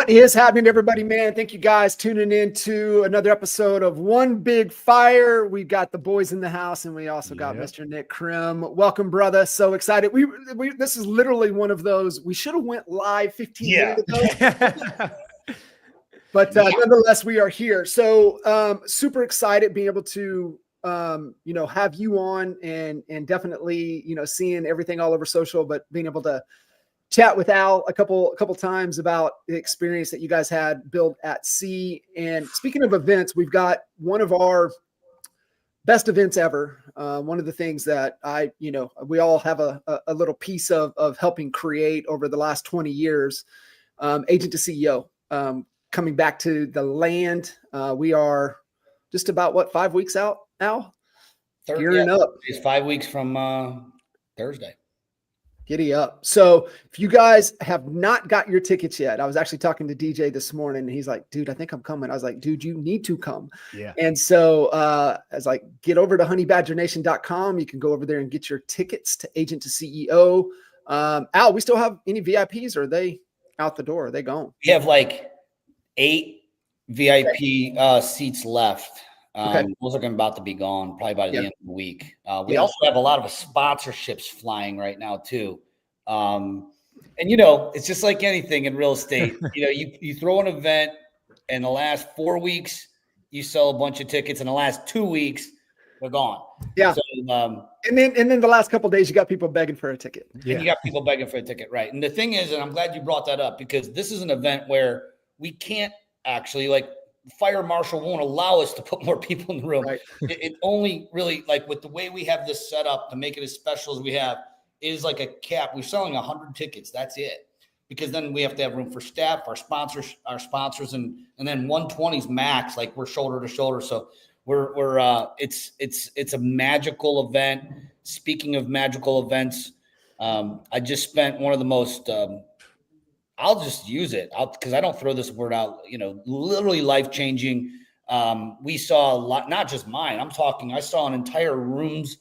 What is happening, everybody, man? Thank you guys tuning in to another episode of One Big Fire. We've got the boys in the house, and we also got Mr. Nick Krem. Welcome, brother. So excited. We this is literally one of those, we should have went live 15 minutes ago. But nonetheless, we are here. So super excited being able to have you on and definitely, seeing everything all over social, but being able to chat with Al a couple times about the experience that you guys had built at sea. And speaking of events, we've got one of our best events ever. One of the things that we all have a little piece of helping create over the last 20 years, Agent to CEO, coming back to the land. We are just about 5 weeks out, Al? Gearing up. It's 5 weeks from Thursday. Giddy up. So if you guys have not got your tickets yet, I was actually talking to DJ this morning and he's like, dude, I think I'm coming. I was like, dude, you need to come. Yeah. And so I was like, get over to honeybadgernation.com. You can go over there and get your tickets to Agent to CEO. Al, we still have any VIPs or are they out the door? Are they gone? We have like 8 VIP seats left. Those are about to be gone probably by the end of the week. We also have a lot of sponsorships flying right now too. And it's just like anything in real estate. You throw an event in the last 4 weeks, you sell a bunch of tickets. In the last 2 weeks, they're gone. Yeah. So, and then the last couple of days, you got people begging for a ticket. Yeah. And you got people begging for a ticket, right? And the thing is, and I'm glad you brought that up because this is an event where we can't actually fire marshal won't allow us to put more people in the room. Right. It only really with the way we have this set up to make it as special as we have is like a cap. We're selling 100 tickets. That's it. Because then we have to have room for staff, our sponsors, and then 120s max, like we're shoulder to shoulder. So it's a magical event. Speaking of magical events, I just spent one of the most I'll just use it because I don't throw this word out, literally life-changing. We saw a lot, not just mine. I saw an entire rooms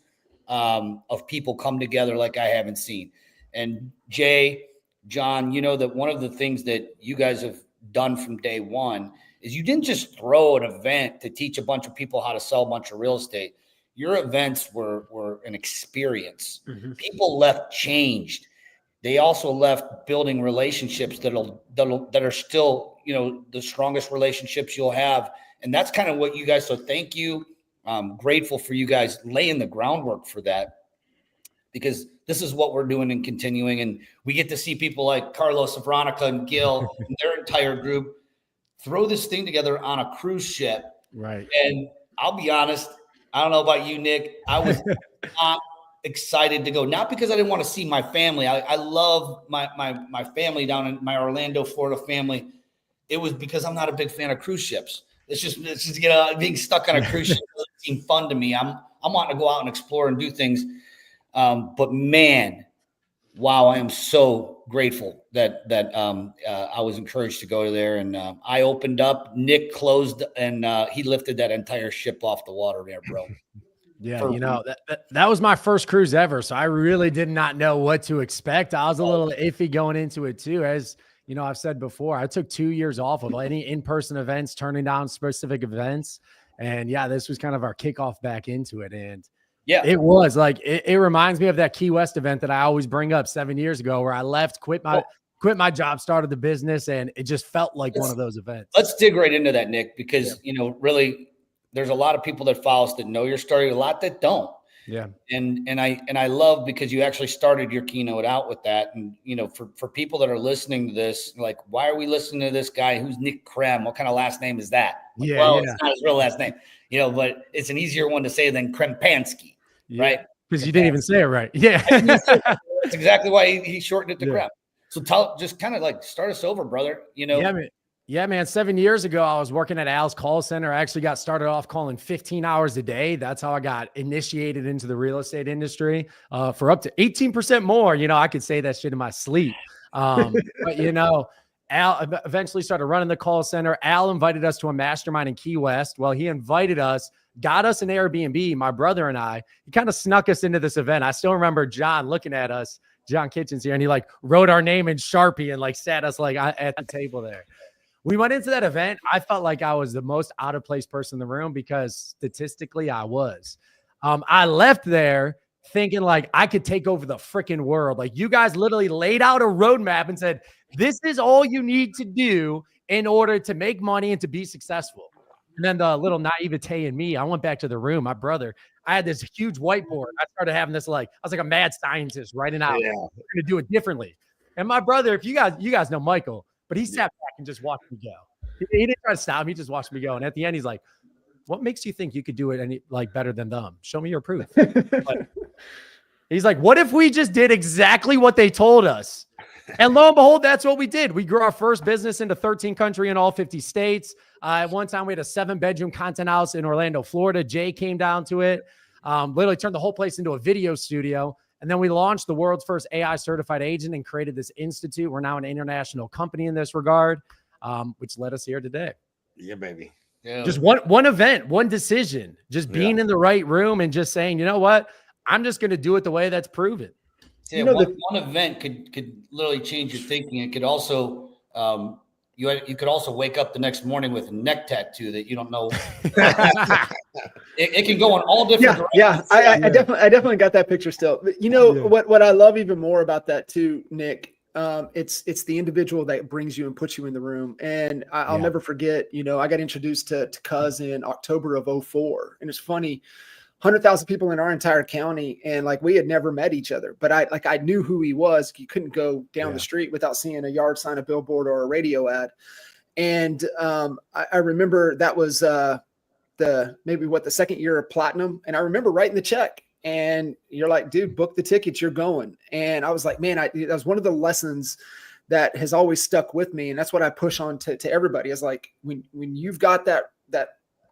of people come together like I haven't seen. And Jay, John, that one of the things that you guys have done from day one is you didn't just throw an event to teach a bunch of people how to sell a bunch of real estate. Your events were an experience. Mm-hmm. People left changed. They also left building relationships that are still, the strongest relationships you'll have. And that's kind of what you guys, so thank you. I'm grateful for you guys laying the groundwork for that because this is what we're doing and continuing. And we get to see people like Carlos, Veronica, and Gil and their entire group throw this thing together on a cruise ship. Right. And I'll be honest, I don't know about you, Nick. I was not excited to go, not because I didn't want to see my family. I love my family down in my Orlando, Florida family. It was because I'm not a big fan of cruise ships. It's just being stuck on a cruise ship doesn't seem fun to me. I'm wanting to go out and explore and do things. But man, wow, I am so grateful that I was encouraged to go there. And I opened up, Nick closed, and he lifted that entire ship off the water there, bro. Yeah, that was my first cruise ever, so I really did not know what to expect. I was a little iffy going into it too. As I've said before, I took 2 years off of any in-person events, turning down specific events, and this was kind of our kickoff back into it. And it was it reminds me of that Key West event that I always bring up 7 years ago, where I left, quit my job, started the business, and it just felt like one of those events. Let's dig right into that, Nick, because really. There's a lot of people that follow us that know your story, a lot that don't. Yeah. And I love because you actually started your keynote out with that. And, for people that are listening to this, like, why are we listening to this guy? Who's Nick Krem? What kind of last name is that? It's not his real last name, but it's an easier one to say than Krempansky, right? Because you didn't even say it right. Yeah. That's exactly why he shortened it to Krem. So just kind of start us over, brother. Yeah, man. 7 years ago, I was working at Al's call center. I actually got started off calling 15 hours a day. That's how I got initiated into the real estate industry for up to 18% more. I could say that shit in my sleep. But, Al eventually started running the call center. Al invited us to a mastermind in Key West. Well, he invited us, got us an Airbnb, my brother and I. He kind of snuck us into this event. I still remember John looking at us, John Kitchens here, and he wrote our name in Sharpie and sat us at the table there. We went into that event. I felt like I was the most out of place person in the room because statistically I was. I left there thinking like I could take over the freaking world. Like you guys literally laid out a roadmap and said, this is all you need to do in order to make money and to be successful. And then the little naivete in me, I went back to the room. My brother, I had this huge whiteboard. I started having this I was like a mad scientist writing out. Yeah. We're going to do it differently. And my brother, if you guys know Michael, but he sat back and just watched me go. He didn't try to stop me. He just watched me go. And at the end, he's like, what makes you think you could do it better than them? Show me your proof. He's like, what if we just did exactly what they told us? And lo and behold, that's what we did. We grew our first business into 13 countries in all 50 states. At one time, we had a 7-bedroom content house in Orlando, Florida. Jay came down to it, literally turned the whole place into a video studio. And then we launched the world's first AI certified agent and created this institute. We're now an international company in this regard, which led us here today. Yeah, baby. Yeah. Just one event, one decision, just being in the right room and just saying, you know what? I'm just going to do it the way that's proven. Yeah, one event could literally change your thinking. It could also you could also wake up the next morning with a neck tattoo that you don't know. it can go in all different directions. Yeah, I definitely got that picture still. But what I love even more about that too, Nick, it's the individual that brings you and puts you in the room. And I'll never forget, I got introduced to Cuz in October of 2004. And it's funny, 100,000 people in our entire county. And like, we had never met each other, but I knew who he was. You couldn't go down the street without seeing a yard sign, a billboard, or a radio ad. And I remember that was the second year of platinum. And I remember writing the check. And you're like, dude, book the tickets, you're going. And I was like, man, that was one of the lessons that has always stuck with me. And that's what I push on to everybody. Is like, when you've got that,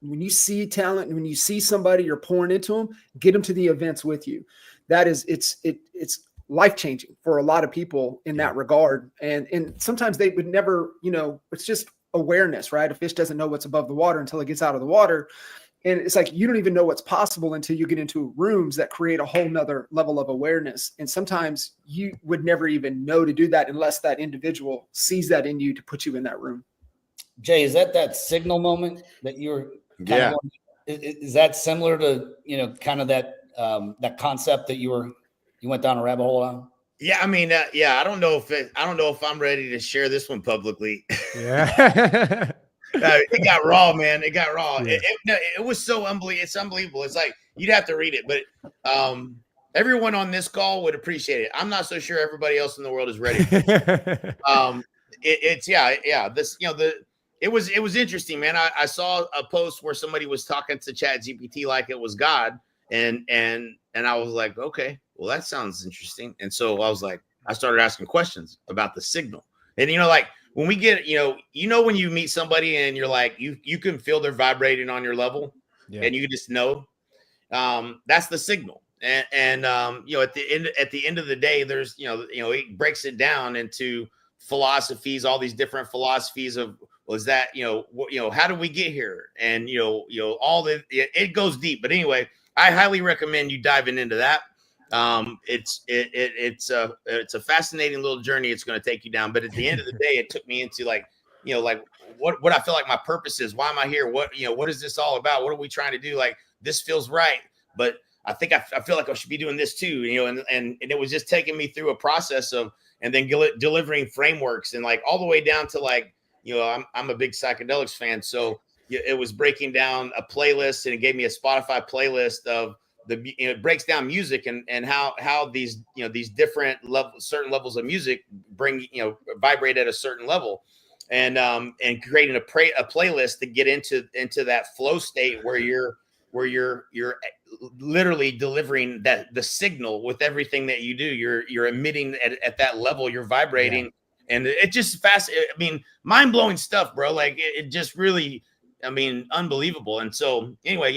when you see talent and when you see somebody, you're pouring into them, get them to the events with you. That is, it's life-changing for a lot of people in that regard. And sometimes they would never, it's just awareness, right? A fish doesn't know what's above the water until it gets out of the water. And it's like, you don't even know what's possible until you get into rooms that create a whole nother level of awareness. And sometimes you would never even know to do that unless that individual sees that in you to put you in that room. Jay, is that signal moment that you're kind of, is that similar to, kind of that concept that you went down a rabbit hole on? Yeah. I mean, I don't know if I'm ready to share this one publicly. Yeah. It got raw, man. It got raw. Yeah. It was so unbelievable. It's unbelievable. It's like, you'd have to read it, but everyone on this call would appreciate it. I'm not so sure everybody else in the world is ready. It was interesting, man. I saw a post where somebody was talking to ChatGPT like it was God, and I was like, okay, well, that sounds interesting. And so I started asking questions about the signal, and like, when we get, when you meet somebody and you're like, you can feel they're vibrating on your level, and you just know, that's the signal. And at the end of the day, there's, it breaks it down into philosophies, all these different philosophies of, was that, how do we get here? And, it goes deep, but anyway, I highly recommend you diving into that. It's a fascinating little journey it's going to take you down, but at the end of the day, it took me into what I feel like my purpose is. Why am I here? What is this all about? What are we trying to do? Like, this feels right, but I think I feel like I should be doing this too, and it was just taking me through a process of, and then delivering frameworks, and like all the way down to I'm a big psychedelics fan. So it was breaking down a playlist, and it gave me a Spotify playlist of it breaks down music and how these these different certain levels of music bring vibrate at a certain level, and creating a playlist to get into that flow state where you're literally delivering the signal with everything that you do. You're emitting at that level. You're vibrating, and it just mind blowing stuff, bro. Like it just really, unbelievable. And so anyway,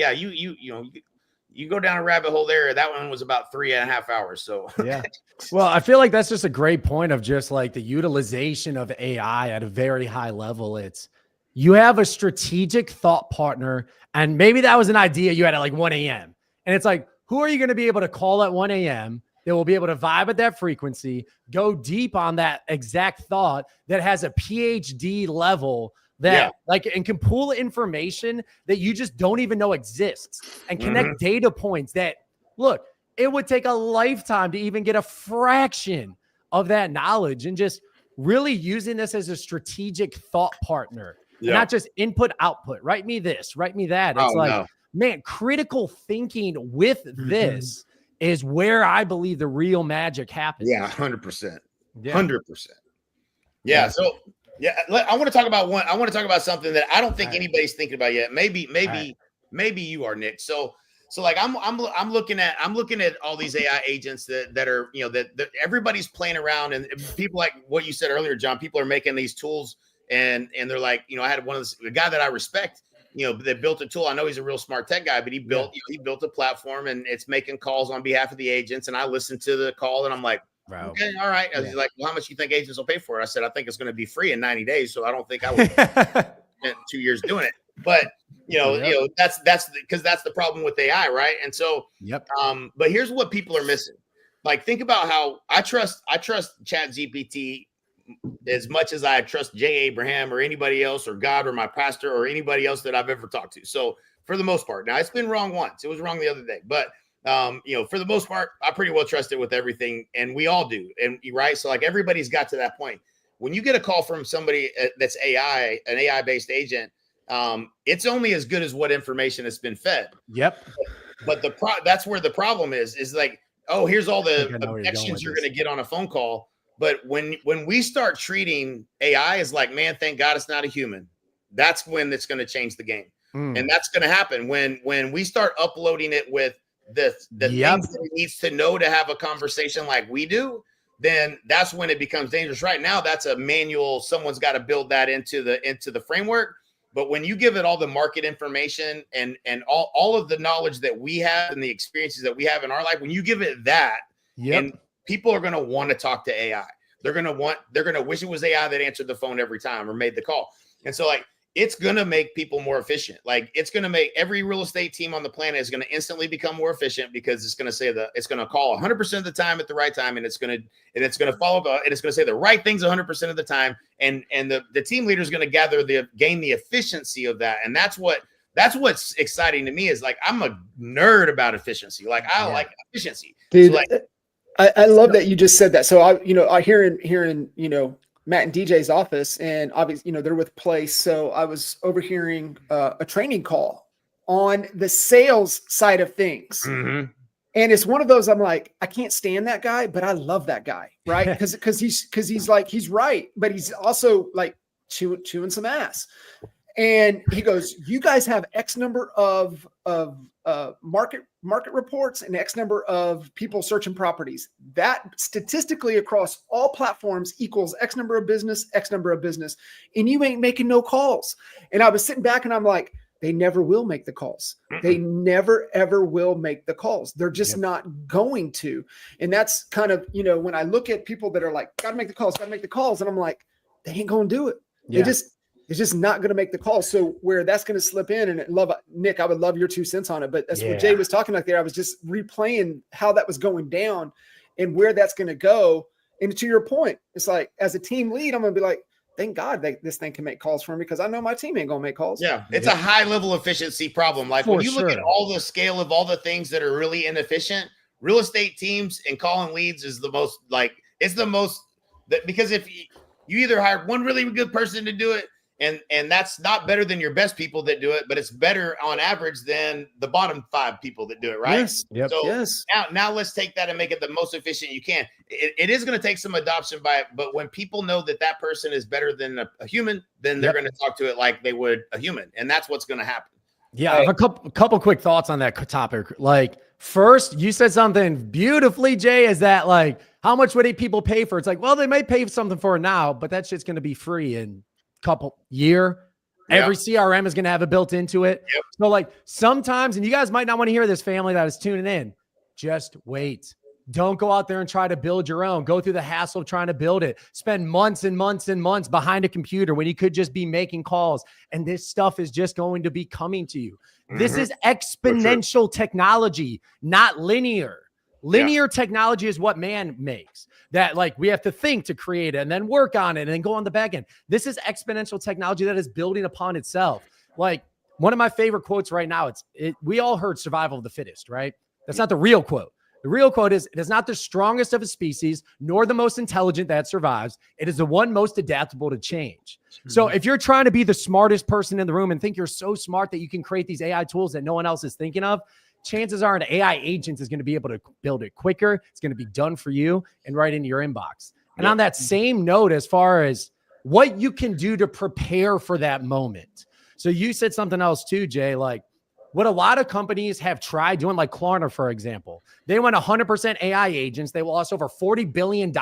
you go down a rabbit hole there. That one was about 3.5 hours. So yeah. Well, I feel like that's just a great point of just like the utilization of AI at a very high level. It's, you have a strategic thought partner, and maybe that was an idea you had at like 1 a.m. And it's like, who are you going to be able to call at 1 a.m. that will be able to vibe at that frequency, go deep on that exact thought, that has a PhD level, that and can pull information that you just don't even know exists, and connect data points that, look, it would take a lifetime to even get a fraction of that knowledge, and just really using this as a strategic thought partner, and not just input output. Write me this, write me that. It's man, critical thinking with this is where I believe the real magic happens. Yeah, 100%. 100%. Yeah. So I want to talk about one. I want to talk about something that I don't think anybody's thinking about yet. Maybe you are, Nick. So like I'm looking at all these AI agents that are, that everybody's playing around, and people, like what you said earlier, John, people are making these tools, and they're like, I had a guy that I respect, that built a tool. I know he's a real smart tech guy, but he built a platform, and it's making calls on behalf of the agents. And I listened to the call, and I'm like, okay, all right. He's like, well, how much do you think agents will pay for it? I said, I think it's going to be free in 90 days. So I don't think I would spend 2 years doing it. But that's because that's the problem with AI, right? And so, but here's what people are missing. Like, think about how I trust Chat GPT as much as I trust Jay Abraham or anybody else, or God or my pastor or anybody else that I've ever talked to. So for the most part, now it's been wrong once. It was wrong the other day, but for the most part, I pretty well trust it with everything, and we all do. And right, so like everybody's got to that point. When you get a call from somebody that's an AI based agent, it's only as good as what information has been fed. But that's where the problem is like, oh, here's all the objections you're going to get on a phone call. But when we start treating AI as like, man, thank God it's not a human, that's when it's going to change the game. And that's going to happen when we start uploading it with the things that it needs to know to have a conversation like we do. Then that's when it becomes dangerous. Right now, that's a manual. Someone's got to build that into the framework. But when you give it all the market information and all of the knowledge that we have and the experiences that we have in our life, when you give it that, and people are going to want to talk to AI. They're going to wish it was AI that answered the phone every time or made the call. And so like, it's going to make people more efficient. Like, it's going to make every real estate team on the planet is going to instantly become more efficient, because it's going to say it's going to call 100% of the time at the right time. And it's going to follow up, and it's going to say the right things 100% of the time. And the team leader is going to gain the efficiency of that. And that's what's exciting to me, is like, I'm a nerd about efficiency. Like, I like efficiency. Dude, so like, I love that you just said that. So I hear in Matt and DJ's office, and obviously, they're with Place. So I was overhearing a training call on the sales side of things. And it's one of those, I'm like, I can't stand that guy, but I love that guy. Right. Cause he's like, he's right. But he's also like chewing some ass. And he goes, you guys have X number of market reports and X number of people searching properties. That statistically across all platforms equals X number of business. And you ain't making no calls. And I was sitting back and I'm like, they never will make the calls. They never, ever will make the calls. They're just not going to. And that's kind of, when I look at people that are like, got to make the calls. And I'm like, they ain't going to do it. It's just not going to make the call. So where that's going to slip in, and Nick, I would love your 2 cents on it, but that's what Jay was talking about there. I was just replaying how that was going down and where that's going to go. And to your point, it's like, as a team lead, I'm going to be like, thank God this thing can make calls for me, because I know my team ain't going to make calls. Yeah. It's a high level efficiency problem. Like, when you look at all the scale of all the things that are really inefficient, real estate teams and calling leads is the most, because if you either hire one really good person to do it, and that's not better than your best people that do it, but it's better on average than the bottom 5 people that do it, right? Now let's take that and make it the most efficient you can. It is going to take some adoption but when people know that person is better than a human, then they're going to talk to it like they would a human, and that's what's going to happen. Yeah, I have a couple quick thoughts on that topic. Like, first, you said something beautifully, Jay, is that like, how much would people pay for it? It's like, well, they might pay something for it now, but that shit's going to be free in couple year. Every CRM is going to have it built into it. So like, sometimes, and you guys might not want to hear this, family that is tuning in, just wait. Don't go out there and try to build your own. Go through the hassle of trying to build it. Spend months and months and months behind a computer when you could just be making calls. And this stuff is just going to be coming to you. This is exponential technology, not linear. Linear technology is what man makes. That like we have to think to create it and then work on it and then go on the back end. This is exponential technology that is building upon itself. Like one of my favorite quotes right now, we all heard survival of the fittest, right? That's not the real quote. The real quote is, it is not the strongest of a species, nor the most intelligent that survives. It is the one most adaptable to change. So if you're trying to be the smartest person in the room and think you're so smart that you can create these AI tools that no one else is thinking of, chances are an AI agent is going to be able to build it quicker. It's going to be done for you and right into your inbox. And on that same note, as far as what you can do to prepare for that moment. So you said something else too, Jay, like what a lot of companies have tried doing, like Klarna, for example, they went 100% AI agents. They lost over $40 billion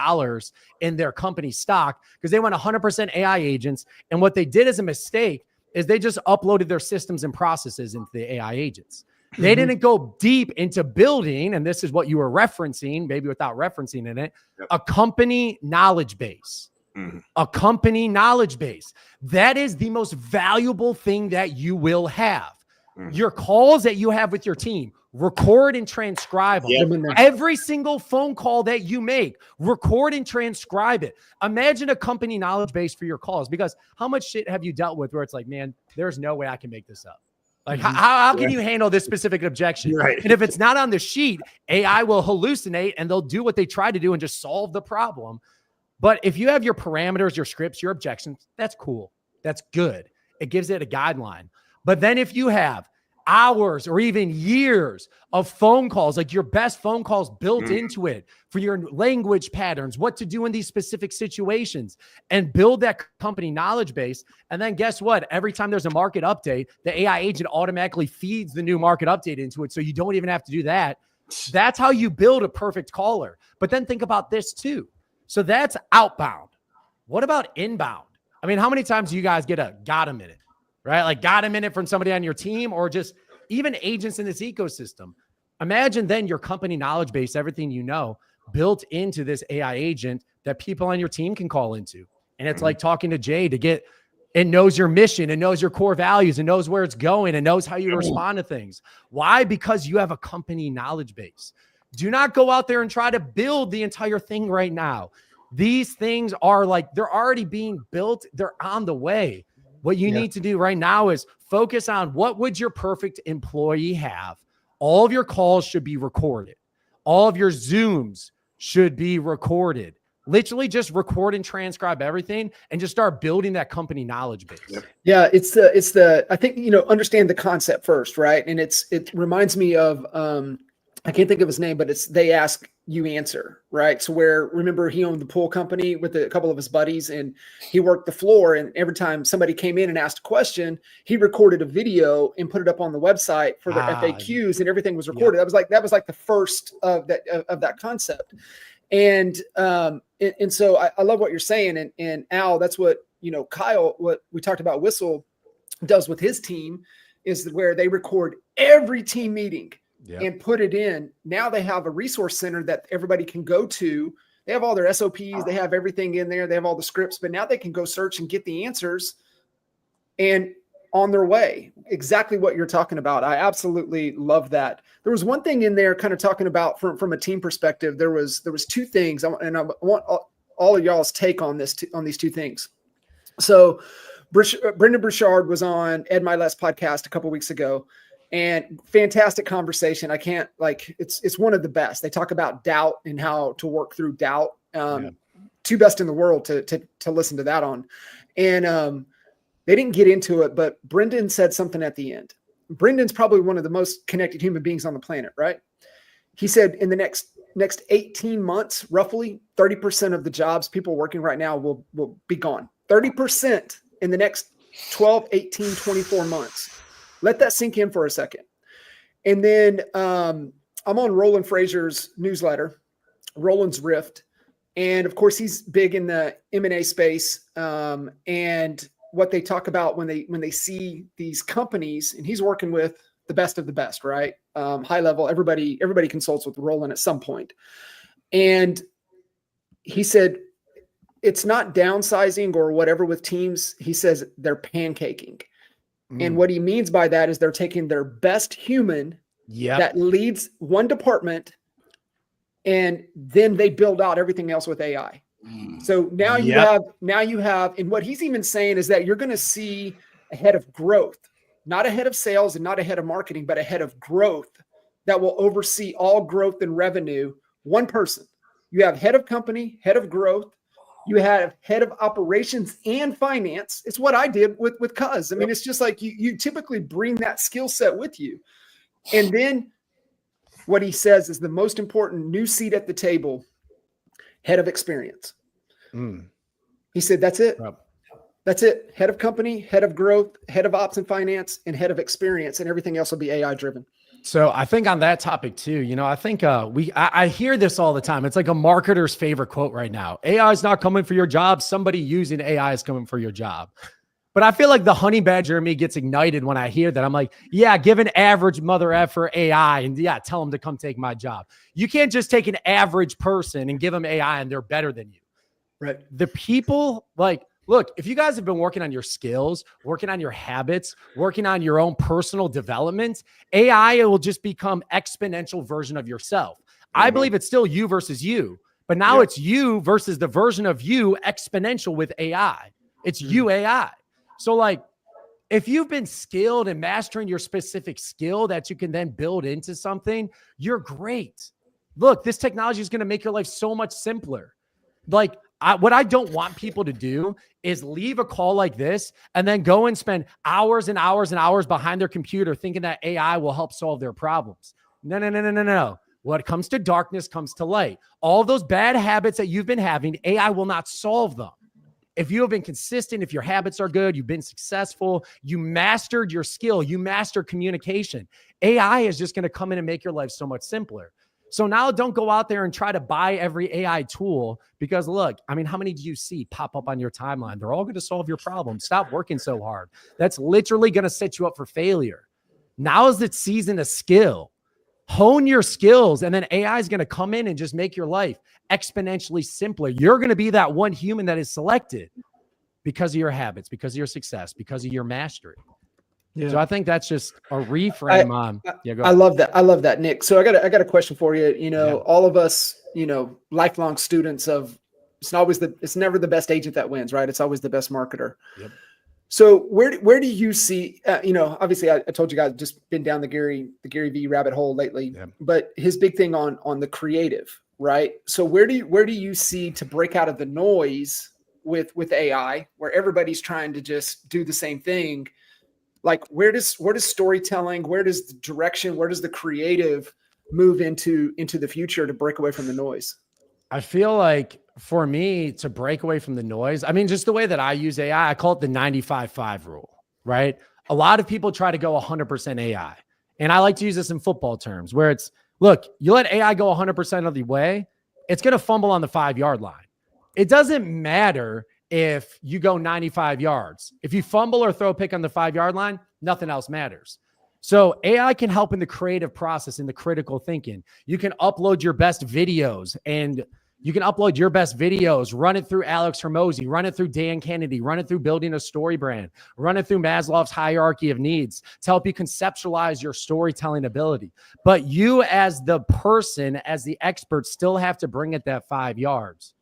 in their company stock because they went 100% AI agents. And what they did as a mistake is they just uploaded their systems and processes into the AI agents. They didn't go deep into building, and this is what you were referencing, maybe without referencing in it, a company knowledge base. A company knowledge base. That is the most valuable thing that you will have. Your calls that you have with your team, record and transcribe them. Every single phone call that you make, record and transcribe it. Imagine a company knowledge base for your calls, because how much shit have you dealt with where it's like, man, there's no way I can make this up. Like, how can you handle this specific objection? Right. And if it's not on the sheet, AI will hallucinate and they'll do what they try to do and just solve the problem. But if you have your parameters, your scripts, your objections, that's cool. That's good. It gives it a guideline. But then if you have hours or even years of phone calls, like your best phone calls built into it for your language patterns, what to do in these specific situations, and build that company knowledge base. And then guess what? Every time there's a market update, the AI agent automatically feeds the new market update into it. So you don't even have to do that. That's how you build a perfect caller. But then think about this too. So that's outbound. What about inbound? I mean, how many times do you guys get a got a minute, right? Like got a minute from somebody on your team, or just even agents in this ecosystem? Imagine then your company knowledge base, everything you know, built into this AI agent that people on your team can call into. And it's like talking to Jay to get, it knows your mission and knows your core values and knows where it's going and knows how you respond to things. Why? Because you have a company knowledge base. Do not go out there and try to build the entire thing right now. These things are like, they're already being built. They're on the way. What you need to do right now is focus on what would your perfect employee have. All of your calls should be recorded. All of your Zooms should be recorded. Literally just record and transcribe everything and just start building that company knowledge base. Yeah, I think, understand the concept first, right? And it reminds me of, I can't think of his name, but it's They Ask, You Answer, right? So remember he owned the pool company with a couple of his buddies, and he worked the floor, and every time somebody came in and asked a question, he recorded a video and put it up on the website for their FAQs, and everything was recorded. That was like the first of that concept. And so I love what you're saying. And Al, that's what, Kyle, what we talked about Whistle does with his team, is where they record every team meeting and put it in. Now they have a resource center that everybody can go to. They have all their SOPs. They have everything in there. They have all the scripts, but now they can go search and get the answers and on their way. Exactly what you're talking about. I absolutely love that. There was one thing in there kind of talking about from a team perspective. There was two things, and I want all of y'all's take on these two things. So Brendan Burchard was on Ed Milet's podcast a couple of weeks ago, and fantastic conversation. I can't it's one of the best. They talk about doubt and how to work through doubt. Two best in the world to listen to that on. And they didn't get into it, but Brendan said something at the end. Brendan's probably one of the most connected human beings on the planet, right? He said in the next 18 months, roughly 30% of the jobs people working right now will be gone. 30% in the next 12, 18, 24 months. Let that sink in for a second. And then I'm on Roland Frazier's newsletter, Roland's Rift. And of course, he's big in the M&A space. And what they talk about when they see these companies, and he's working with the best of the best, right? High level, everybody consults with Roland at some point. And he said, it's not downsizing or whatever with teams. He says they're pancaking. And what he means by that is they're taking their best human that leads one department and then they build out everything else with AI. So now you have, and what he's even saying is that you're going to see a head of growth, not a head of sales and not a head of marketing, but a head of growth that will oversee all growth and revenue. One person. You have head of company, head of growth. You have head of operations and finance. It's what I did with Cuz. I mean, it's just like you typically bring that skill set with you. And then what he says is the most important new seat at the table, head of experience. He said, that's it. That's it. Head of company, head of growth, head of ops and finance, and head of experience, and everything else will be AI driven. So I think on that topic too, you know, I think I hear this all the time. It's like a marketer's favorite quote right now. AI is not coming for your job. Somebody using AI is coming for your job. But I feel like the honey badger in me gets ignited when I hear that. I'm like, yeah, give an average mother effer AI and yeah, tell them to come take my job. You can't just take an average person and give them AI and they're better than you. Right. The people like, look, if you guys have been working on your skills, working on your habits, working on your own personal development, AI will just become exponential version of yourself. I believe it's still you versus you, but now it's you versus the version of you exponential with AI. It's you AI. So like, if you've been skilled and mastering your specific skill that you can then build into something, you're great. Look, this technology is going to make your life so much simpler. Like, what I don't want people to do is leave a call like this and then go and spend hours and hours and hours behind their computer thinking that AI will help solve their problems. No. What comes to darkness comes to light. All those bad habits that you've been having, AI will not solve them. If you have been consistent, if your habits are good, you've been successful, you mastered your skill, you mastered communication, AI is just going to come in and make your life so much simpler. So now don't go out there and try to buy every AI tool because look, I mean, how many do you see pop up on your timeline? They're all going to solve your problem. Stop working so hard. That's literally going to set you up for failure. Now is the season of skill. Hone your skills and then AI is going to come in and just make your life exponentially simpler. You're going to be that one human that is selected because of your habits, because of your success, because of your mastery. Yeah. So I think that's just a reframe on. Yeah, go ahead. I love that, Nick. So I got a question for you. You know, all of us, you know, lifelong students of it's never the best agent that wins, right? It's always the best marketer. Yep. So where do you see, you know, obviously I told you guys just been down the Gary V rabbit hole lately, but his big thing on the creative, right? So where do you see to break out of the noise with AI where everybody's trying to just do the same thing? Like where does storytelling, where does the direction, where does the creative move into the future to break away from the noise? I feel like for me to break away from the noise, I mean, just the way that I use AI, I call it the 95-5 rule, right? A lot of people try to go 100% AI. And I like to use this in football terms where it's, look, you let AI go 100% of the way, it's going to fumble on the 5-yard line. It doesn't matter if you go 95 yards. If you fumble or throw a pick on the 5-yard line, nothing else matters. So AI can help in the creative process, in the critical thinking. You can upload your best videos run it through Alex Hormozy, run it through Dan Kennedy, run it through building a story brand, run it through Maslow's hierarchy of needs to help you conceptualize your storytelling ability. But you as the person, as the expert, still have to bring it that 5 yards.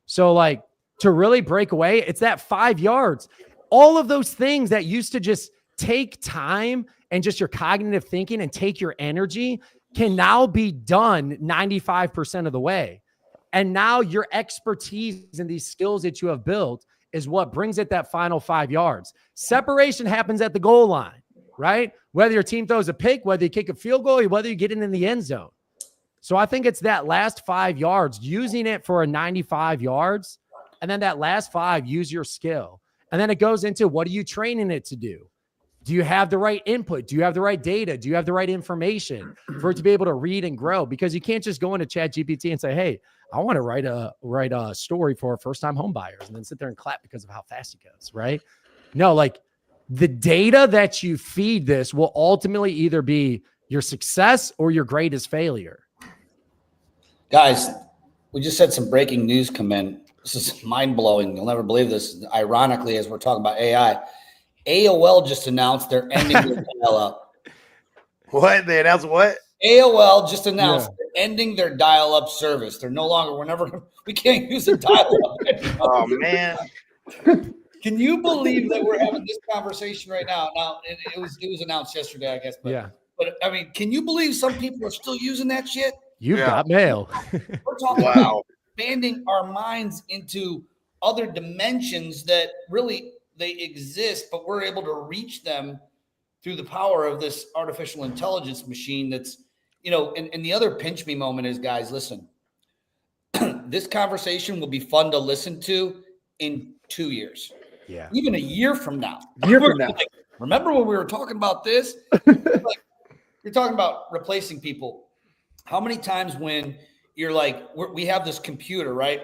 So like, to really break away, it's that 5 yards. All of those things that used to just take time and just your cognitive thinking and take your energy can now be done 95% of the way. And now your expertise and these skills that you have built is what brings it that final 5 yards. Separation happens at the goal line, right? Whether your team throws a pick, whether you kick a field goal, whether you get it in the end zone. So I think it's that last 5 yards, using it for a 95 yards. And then that last 5, use your skill. And then it goes into, what are you training it to do? Do you have the right input? Do you have the right data? Do you have the right information for it to be able to read and grow? Because you can't just go into ChatGPT and say, hey, I want to write a story for first-time home buyers and then sit there and clap because of how fast it goes, right? No, like the data that you feed this will ultimately either be your success or your greatest failure. Guys, we just had some breaking news come in. This is mind-blowing. You'll never believe this. Ironically, as we're talking about AI, AOL just announced they're ending their dial-up. What? They announced what? AOL just announced they're ending their dial-up service. They're no longer. We can't use a dial-up anymore. Oh man. Can you believe that we're having this conversation right now? Now it was announced yesterday, I guess. But I mean, can you believe some people are still using that shit? You've got mail. We're talking about expanding our minds into other dimensions that really they exist, but we're able to reach them through the power of this artificial intelligence machine. That's, and the other pinch me moment is, guys, listen, this conversation will be fun to listen to in 2 years. Yeah. Even a year from now. Like, remember when we were talking about this? You're talking about replacing people. How many times when you're like, we have this computer, right?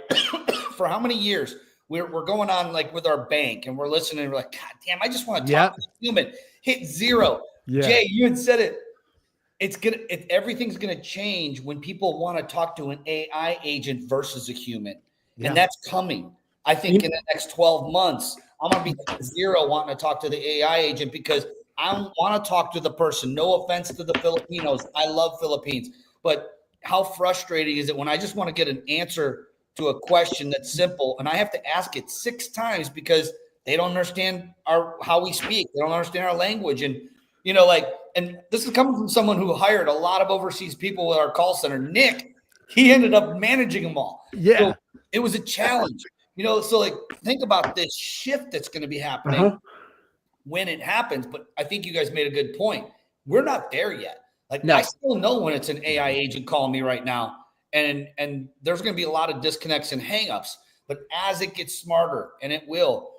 For how many years we're going on like with our bank and we're listening and we're like, God damn, I just want to talk to a human. Hit 0. Yeah. Jay, you had said it. Everything's gonna change when people want to talk to an AI agent versus a human. Yeah. And that's coming. I think in the next 12 months, I'm going to be 0 wanting to talk to the AI agent because I want to talk to the person. No offense to the Filipinos. I love Philippines. But how frustrating is it when I just want to get an answer to a question that's simple and I have to ask it 6 times because they don't understand how we speak. They don't understand our language. And, and this is coming from someone who hired a lot of overseas people with our call center. Nick, he ended up managing them all. Yeah. So it was a challenge. So like think about this shift that's going to be happening when it happens. But I think you guys made a good point. We're not there yet. Like I still know when it's an AI agent calling me right now, and there's going to be a lot of disconnects and hangups. But as it gets smarter, and it will,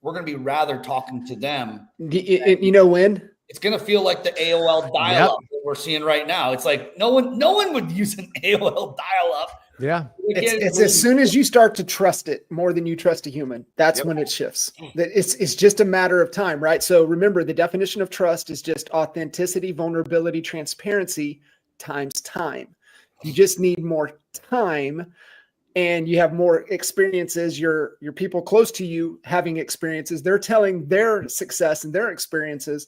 we're going to be rather talking to them. When? It's going to feel like the AOL dial-up that we're seeing right now. It's like no one would use an AOL dial-up. Yeah. It's as soon as you start to trust it more than you trust a human, that's when it shifts. It's just a matter of time, right? So remember, the definition of trust is just authenticity, vulnerability, transparency times time. You just need more time and you have more experiences. Your people close to you having experiences, they're telling their success and their experiences,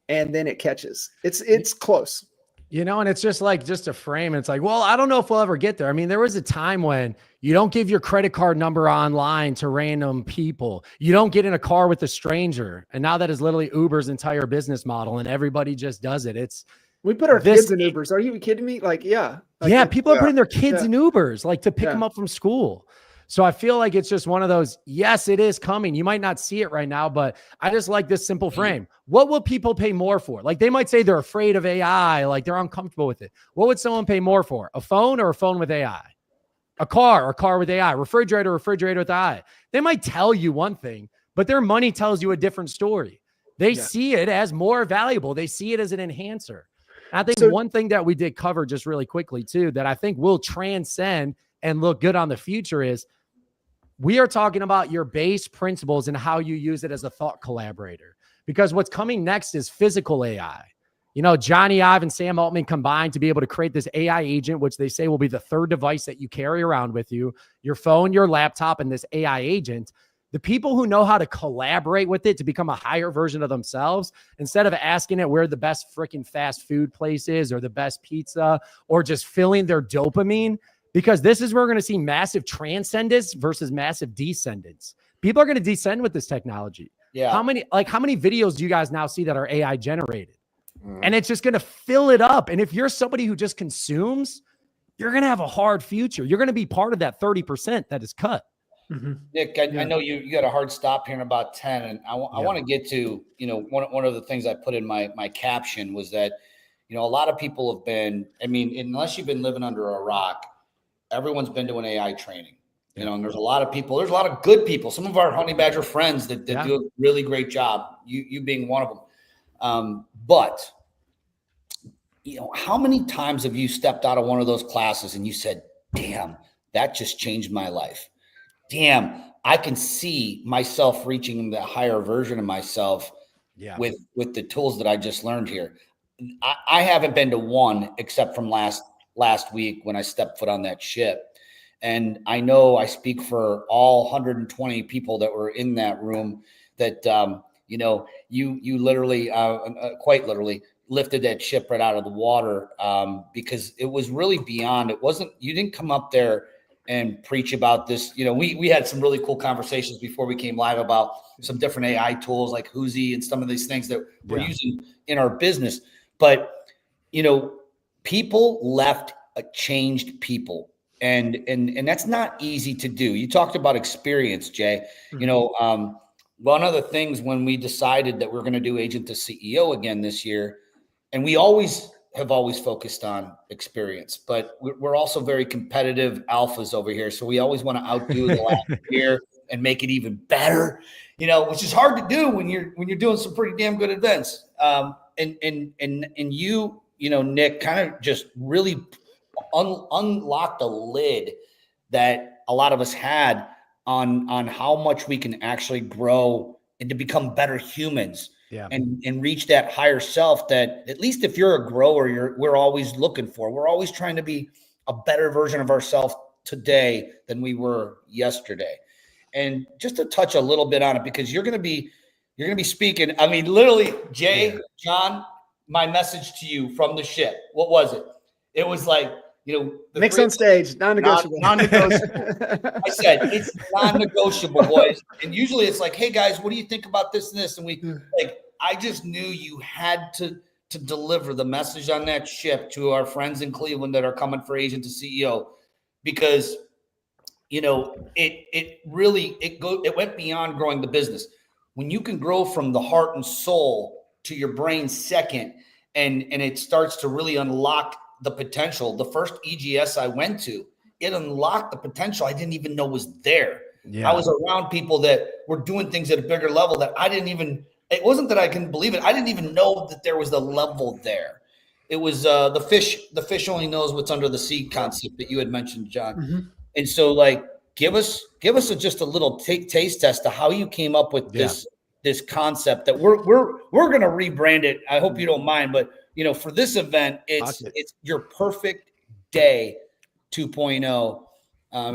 and then it catches. It's close. And it's just a frame. It's like, well, I don't know if we'll ever get there. I mean, there was a time when you don't give your credit card number online to random people. You don't get in a car with a stranger. And now that is literally Uber's entire business model and everybody just does it. We put our kids in Ubers. Are you kidding me? People are putting their kids in Ubers, to pick them up from school. So I feel like it's just one of those, yes, it is coming. You might not see it right now, but I just like this simple frame. What will people pay more for? Like they might say they're afraid of AI, like they're uncomfortable with it. What would someone pay more for? A phone or a phone with AI? A car with AI? Refrigerator with AI? They might tell you one thing, but their money tells you a different story. They see it as more valuable. They see it as an enhancer. And I think one thing that we did cover just really quickly too, that I think will transcend and look good on the future is we are talking about your base principles and how you use it as a thought collaborator, because what's coming next is physical AI. Johnny Ive and Sam Altman combined to be able to create this AI agent, which they say will be the 3rd device that you carry around with you, your phone, your laptop, and this AI agent. The people who know how to collaborate with it to become a higher version of themselves, instead of asking it where the best freaking fast food place is or the best pizza or just filling their dopamine, because this is where we're going to see massive transcendence versus massive descendance. People are going to descend with this technology. Yeah. How many videos do you guys now see that are AI generated? And it's just going to fill it up. And if you're somebody who just consumes, you're going to have a hard future. You're going to be part of that 30% that is cut. Mm-hmm. Nick, I know you got a hard stop here in about 10, and I want to get to, one of the things I put in my caption was that, a lot of people have been, unless you've been living under a rock, everyone's been to an AI training, and there's a lot of people, there's a lot of good people, some of our Honey Badger friends that do a really great job, you being one of them. But how many times have you stepped out of one of those classes and you said, damn, that just changed my life. Damn, I can see myself reaching the higher version of myself with the tools that I just learned here. I haven't been to one except from last week when I stepped foot on that ship. And I know I speak for all 120 people that were in that room that, you literally, quite literally lifted that ship right out of the water, because it was really beyond. It wasn't. You didn't come up there and preach about this. You know, we had some really cool conversations before we came live about some different AI tools like Whoosy and some of these things that we're using in our business. But you know, people left changed people. And that's not easy to do. You talked about experience, Jay. You know, one of the things when we decided that we're going to do Agent to CEO again this year, and we have always focused on experience, but we're also very competitive alphas over here. So we always want to outdo the last year and make it even better, you know, which is hard to do when you're doing some pretty damn good events. And you know, Nick, kind of just really unlocked a lid that a lot of us had on how much we can actually grow and to become better humans, and reach that higher self that, at least if you're a grower, we're always looking for. We're always trying to be a better version of ourselves today than we were yesterday. And just to touch a little bit on it, because you're going to be speaking. I mean, literally, Jay, John, my message to you from the ship, what was it? It was like, you know, mix on stage, non-negotiable. Non-negotiable. I said, it's non-negotiable, boys. And usually it's like, hey guys, what do you think about this and this? And we like, I just knew you had to deliver the message on that ship to our friends in Cleveland that are coming for Agent to CEO, because, you know, it went beyond growing the business. When you can grow from the heart and soul to your brain second, and it starts to really unlock the potential. The first EGS I went to, it unlocked the potential I didn't even know was there. I was around people that were doing things at a bigger level that I didn't even, it wasn't that I couldn't believe it. I didn't even know that there was the level there. It was the fish only knows what's under the sea concept that you had mentioned, John. And so, like, give us just a little taste test to how you came up with this concept that we're going to rebrand it. I hope you don't mind, but you know, for this event, it's your perfect day 2.0.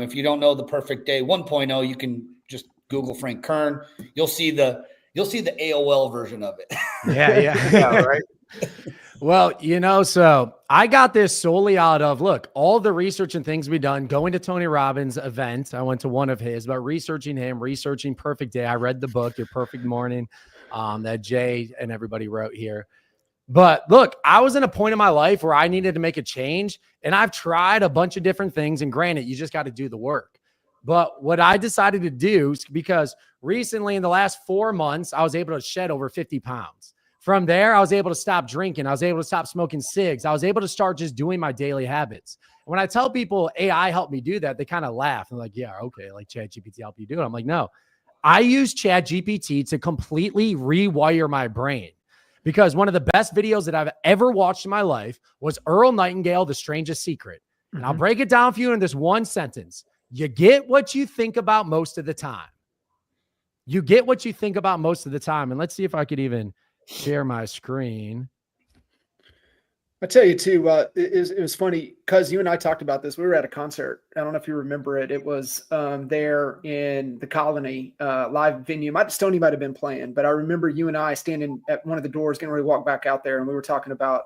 If you don't know the perfect day 1.0, you can just Google Frank Kern. You'll see the AOL version of it. Yeah, right. Well, you know, so I got this solely out of, look, all the research and things we've done, going to Tony Robbins' event. I went to one of his, but researching him, researching Perfect Day. I read the book, Your Perfect Morning, that Jay and everybody wrote here. But look, I was in a point in my life where I needed to make a change, and I've tried a bunch of different things. And granted, you just got to do the work. But what I decided to do, because recently in the last 4 months, I was able to shed over 50 pounds. From there, I was able to stop drinking. I was able to stop smoking cigs. I was able to start just doing my daily habits. When I tell people AI helped me do that, they kind of laugh. They're like, yeah, okay, like ChatGPT helped you do it. I'm like, no, I use ChatGPT to completely rewire my brain. Because one of the best videos that I've ever watched in my life was Earl Nightingale, The Strangest Secret. And I'll break it down for you in this one sentence. You get what you think about most of the time. You get what you think about most of the time. And let's see if I could even share my screen. I tell you too, it was funny because you and I talked about this. We were at a concert. I don't know if you remember it. It was there in the Colony live venue. Stoney might have been playing, but I remember you and I standing at one of the doors, getting ready to walk back out there, and we were talking about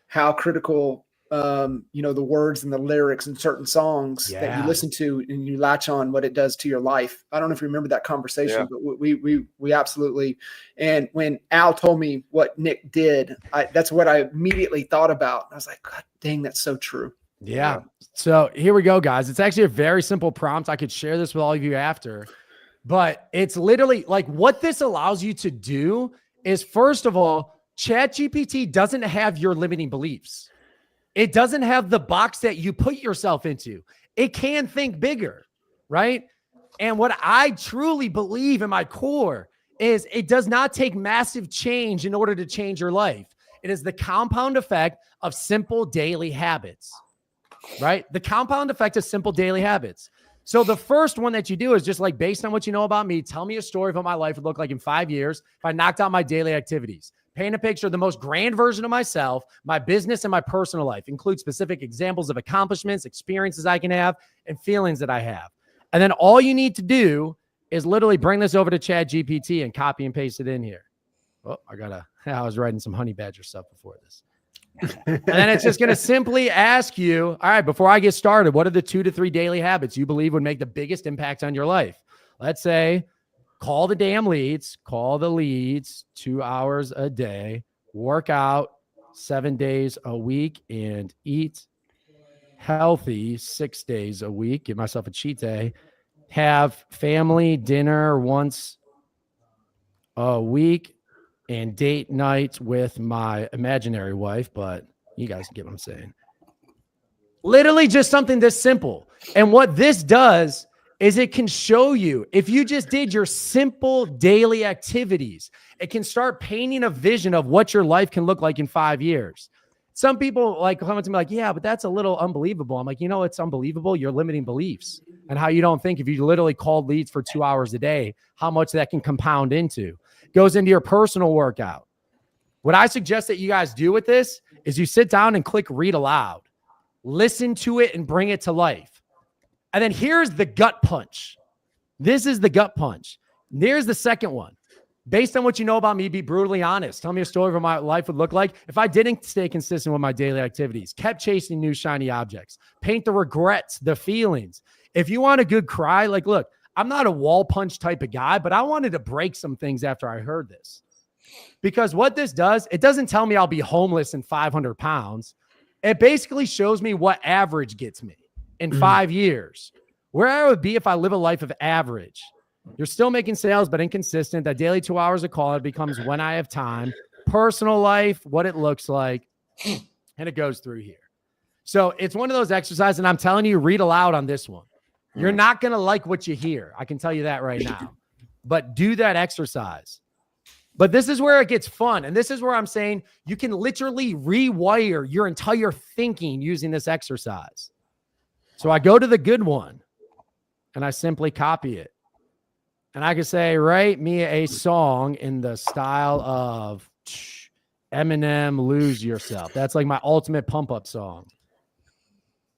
how critical, you know, the words and the lyrics in certain songs that you listen to and you latch on what it does to your life. I don't know if you remember that conversation, but we absolutely. And when Al told me what Nick did, that's what I immediately thought about. I was like, God dang, that's so true. Yeah. So here we go, guys. It's actually a very simple prompt. I could share this with all of you after, but it's literally like what this allows you to do is, first of all, ChatGPT doesn't have your limiting beliefs. It doesn't have the box that you put yourself into. It can think bigger, right? And what I truly believe in my core is it does not take massive change in order to change your life. It is the compound effect of simple daily habits, right? The compound effect of simple daily habits. So the first one that you do is just like, based on what you know about me, tell me a story of what my life would look like in 5 years if I knocked out my daily activities. Paint a picture of the most grand version of myself, my business, and my personal life. Include specific examples of accomplishments, experiences I can have, and feelings that I have. And then all you need to do is literally bring this over to ChatGPT and copy and paste it in here. Oh, I was writing some honey badger stuff before this. And then it's just going to simply ask you, all right, before I get started, what are the 2 to 3 daily habits you believe would make the biggest impact on your life? Let's say, call the damn leads, call the leads 2 hours a day, work out 7 days a week, and eat healthy 6 days a week. Give myself a cheat day. Have family dinner once a week and date night with my imaginary wife, but you guys get what I'm saying. Literally just something this simple. And what this does is it can show you, if you just did your simple daily activities, it can start painting a vision of what your life can look like in 5 years. Some people like come to me like, yeah, but that's a little unbelievable. I'm like, it's unbelievable. You're limiting beliefs and how you don't think if you literally called leads for 2 hours a day, how much that can compound into. Goes into your personal workout. What I suggest that you guys do with this is you sit down and click read aloud, listen to it and bring it to life. And then here's the gut punch. This is the gut punch. There's the second one. Based on what you know about me, be brutally honest. Tell me a story of what my life would look like if I didn't stay consistent with my daily activities, kept chasing new shiny objects, paint the regrets, the feelings. If you want a good cry, like, look, I'm not a wall punch type of guy, but I wanted to break some things after I heard this. Because what this does, it doesn't tell me I'll be homeless in 500 pounds. It basically shows me what average gets me in 5 years, where I would be if I live a life of average. You're still making sales, but inconsistent. That daily 2 hours a call, it becomes when I have time, personal life, what it looks like, and it goes through here. So it's one of those exercises, and I'm telling you, read aloud on this one. You're not going to like what you hear. I can tell you that right now. But do that exercise. But this is where it gets fun. And this is where I'm saying you can literally rewire your entire thinking using this exercise. So I go to the good one, and I simply copy it. And I could say, write me a song in the style of Eminem, Lose Yourself. That's like my ultimate pump-up song.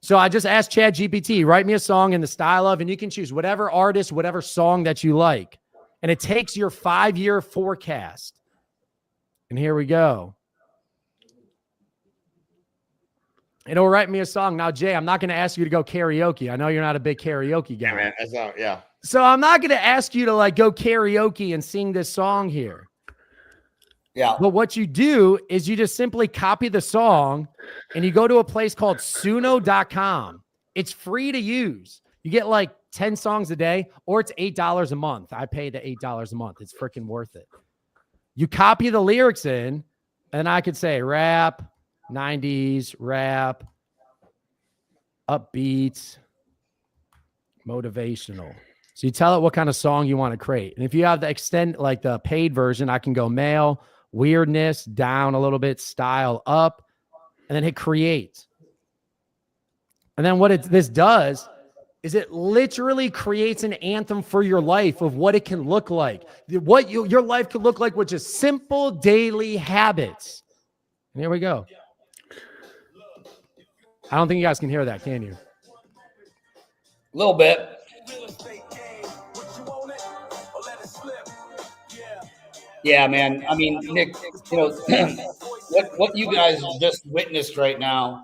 So I just asked ChatGPT, write me a song in the style of, and you can choose whatever artist, whatever song that you like. And it takes your 5-year forecast. And here we go. It'll write me a song. Now, Jay, I'm not going to ask you to go karaoke. I know you're not a big karaoke guy. Yeah, man. That's all, yeah. So I'm not going to ask you to like go karaoke and sing this song here. Yeah. But what you do is you just simply copy the song and you go to a place called suno.com. It's free to use. You get like 10 songs a day, or it's $8 a month. I pay the $8 a month. It's freaking worth it. You copy the lyrics in, and I could say rap, 90s, rap, upbeat, motivational. So you tell it what kind of song you want to create. And if you have the paid version, I can go male, weirdness down a little bit, style up, and then hit create. And then what this does is it literally creates an anthem for your life of what it can look like, what your life could look like with just simple daily habits. And here we go. I don't think you guys can hear that, can you? A little bit. Yeah, man. I mean, Nick, what you guys just witnessed right now,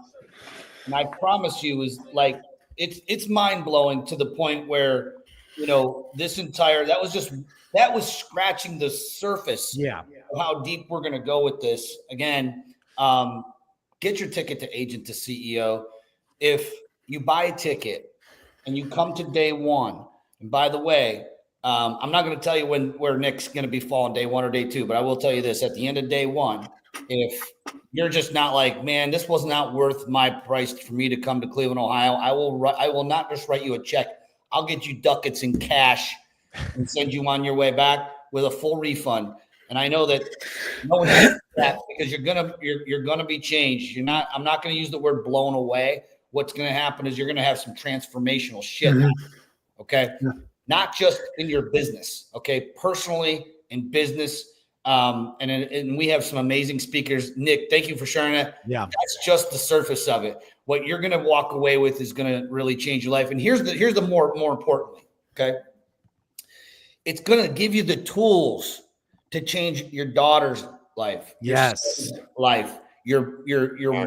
and I promise you is like, it's mind blowing to the point where, that was scratching the surface. Yeah. Of how deep we're going to go with this. Again, get your ticket to agent to CEO. If you buy a ticket and you come to day one, and by the way, I'm not going to tell you where Nick's going to be falling day one or day two, but I will tell you this: at the end of day one, if you're just not like, man, this was not worth my price for me to come to Cleveland, Ohio, I will not just write you a check. I'll get you ducats in cash and send you on your way back with a full refund. And I know that no one has that because you're gonna be changed. I'm not going to use the word blown away. What's going to happen is you're going to have some transformational shit. Okay. Yeah. Not just in your business, okay, personally in business. And we have some amazing speakers. Nick, thank you for sharing that. Yeah. That's just the surface of it. What you're going to walk away with is going to really change your life. And here's the more importantly, okay? It's going to give you the tools to change your daughter's life, Yes. your son's life, your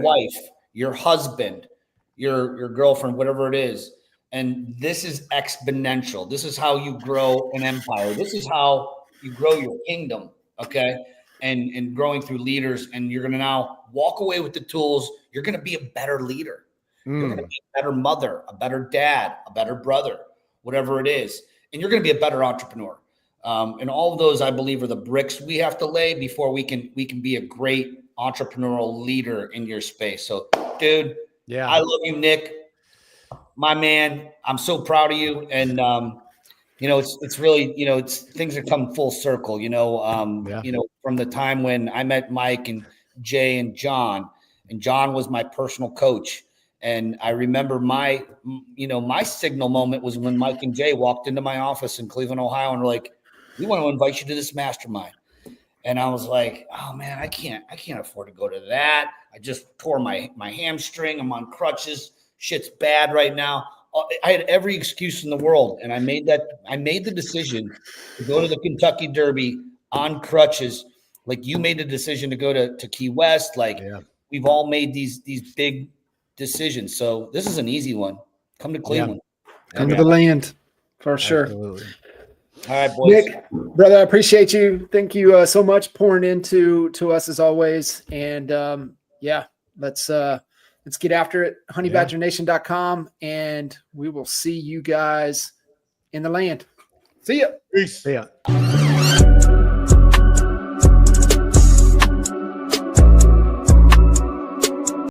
wife, your husband, your girlfriend, whatever it is. And this is exponential. This is how you grow an empire. This is how you grow your kingdom. Okay. And growing through leaders. And you're going to now walk away with the tools. You're going to be a better leader. You're going to be a better mother, a better dad, a better brother, whatever it is. And you're going to be a better entrepreneur. And all of those, I believe, are the bricks we have to lay before we can be a great entrepreneurial leader in your space. So, dude, I love you, Nick, my man. I'm so proud of you. And, it's really, it's things are coming full circle, from the time when I met Mike and Jay and John was my personal coach. And I remember my signal moment was when Mike and Jay walked into my office in Cleveland, Ohio, and were like, "We want to invite you to this mastermind." And I was like, "Oh man, I can't afford to go to that. I just tore my hamstring. I'm on crutches. Shit's bad right now." I had every excuse in the world, and I made the decision to go to the Kentucky Derby on crutches. Like you made the decision to go to Key West. We've all made these big decisions. So this is an easy one. Come to Cleveland. Come to the land for sure. Absolutely. All right, boys. Nick, brother, I appreciate you. Thank you so much pouring into us as always. And let's get after it. Honeybadgernation.com, and we will see you guys in the land. See ya. Peace. See ya.